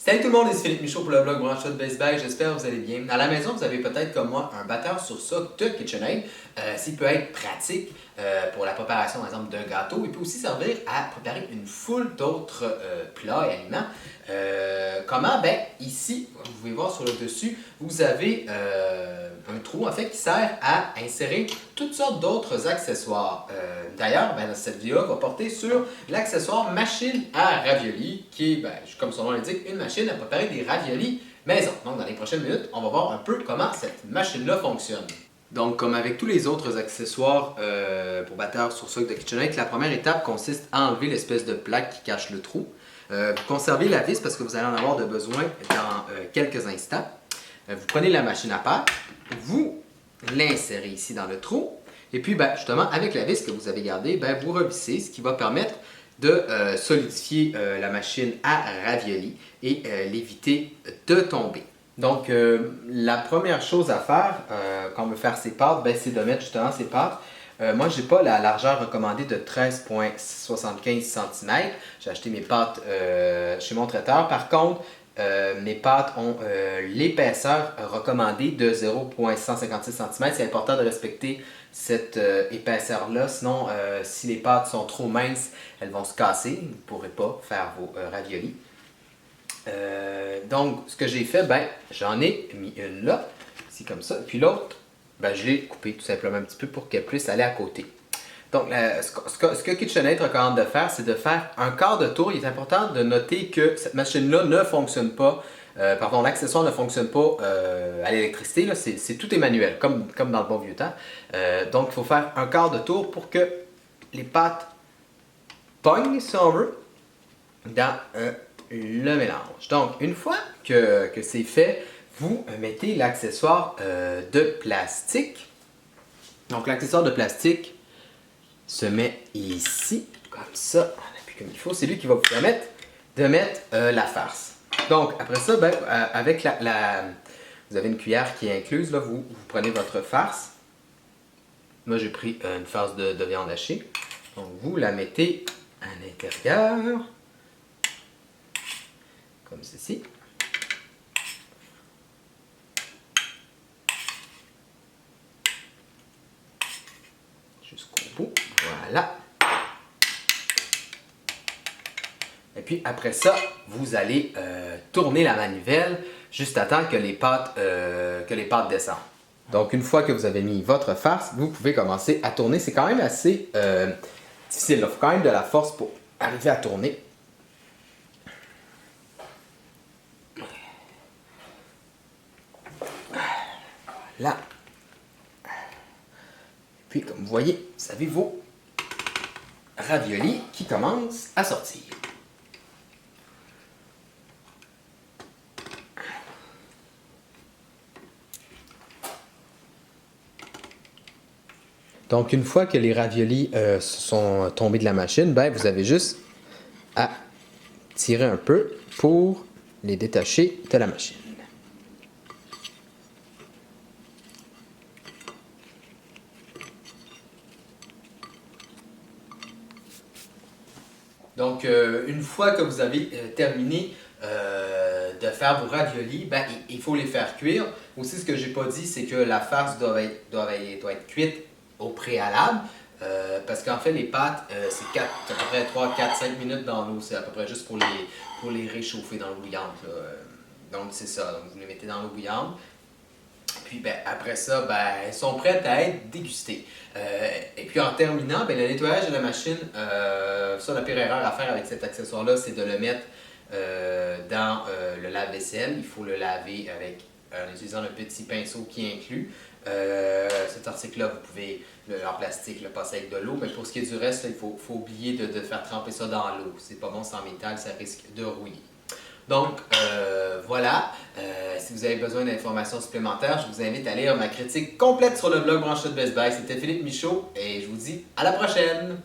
Salut tout le monde, c'est Philippe Michaud pour le blog Branchot de Best Buy. J'espère que vous allez bien. À la maison, vous avez peut-être comme moi un batteur sur soc de KitchenAid. S'il peut être pratique pour la préparation, par exemple, d'un gâteau, il peut aussi servir à préparer une foule d'autres plats et aliments. Comment? Ben, ici, vous pouvez voir sur le dessus, vous avez un trou en fait qui sert à insérer toutes sortes d'autres accessoires. D'ailleurs, ben, cette vidéo va porter sur l'accessoire machine à ravioli qui est, ben, comme son nom l'indique, une machine à préparer des raviolis maison. Donc, dans les prochaines minutes, on va voir un peu comment cette machine-là fonctionne. Donc, comme avec tous les autres accessoires pour batteur sur soc de KitchenAid, la première étape consiste à enlever l'espèce de plaque qui cache le trou. Vous conservez la vis parce que vous allez en avoir de besoin dans quelques instants. Vous prenez la machine à pâte, vous l'insérez ici dans le trou, et puis ben, justement avec la vis que vous avez gardée, ben, vous revissez, ce qui va permettre de solidifier la machine à ravioli et l'éviter de tomber. Donc la première chose à faire quand on veut faire ses pâtes, ben, c'est de mettre justement ces pâtes. Moi, je n'ai pas la largeur recommandée de 13,75 cm. J'ai acheté mes pâtes chez mon traiteur. Par contre, mes pâtes ont l'épaisseur recommandée de 0,156 cm. C'est important de respecter cette épaisseur-là. Sinon, si les pâtes sont trop minces, elles vont se casser. Vous ne pourrez pas faire vos raviolis. Donc, ce que j'ai fait, ben, j'en ai mis une là, ici comme ça. Puis l'autre, ben, je l'ai coupée tout simplement un petit peu pour qu'elle puisse aller à côté. Donc, ce que KitchenAid recommande de faire, c'est de faire un quart de tour. Il est important de noter que cette machine-là ne fonctionne pas, l'accessoire ne fonctionne pas à l'électricité. Tout est manuel, comme dans le bon vieux temps. Donc, il faut faire un quart de tour pour que les pâtes pognent, si on veut, dans le mélange. Donc, une fois que c'est fait, vous mettez l'accessoire de plastique. Donc, l'accessoire de plastique se met ici, comme ça, on appuie comme il faut. C'est lui qui va vous permettre de mettre la farce. Donc, après ça, ben, avec vous avez une cuillère qui est incluse, là, vous prenez votre farce. Moi, j'ai pris une farce de viande hachée. Donc, vous la mettez à l'intérieur, comme ceci. Jusqu'au bout. Voilà. Et puis après ça, vous allez tourner la manivelle juste à temps que les pâtes descendent. Donc une fois que vous avez mis votre farce, vous pouvez commencer à tourner. C'est quand même assez difficile. Il faut quand même de la force pour arriver à tourner. Voilà. Puis, comme vous voyez, vous avez vos raviolis qui commencent à sortir. Donc, une fois que les raviolis sont tombés de la machine, ben, vous avez juste à tirer un peu pour les détacher de la machine. Donc, une fois que vous avez terminé de faire vos raviolis, ben, il faut les faire cuire. Aussi, ce que je n'ai pas dit, c'est que la farce doit être cuite au préalable. Parce qu'en fait, les pâtes, c'est à peu près 3, 4, 5 minutes dans l'eau. C'est à peu près juste pour les réchauffer dans l'eau bouillante. Donc, c'est ça. Donc, vous les mettez dans l'eau bouillante. Puis ben, après ça, ben, elles sont prêtes à être dégustées. Et puis en terminant, ben, le nettoyage de la machine, ça la pire erreur à faire avec cet accessoire-là, c'est de le mettre dans le lave-vaisselle. Il faut le laver en utilisant un petit pinceau qui est inclus. Cet article-là, vous pouvez, en plastique, le passer avec de l'eau, mais pour ce qui est du reste, là, il faut oublier de faire tremper ça dans l'eau. C'est pas bon, c'est en métal, ça risque de rouiller. Donc, voilà. Si vous avez besoin d'informations supplémentaires, je vous invite à lire ma critique complète sur le blog Branchot de Best Buy. C'était Philippe Michaud et je vous dis à la prochaine!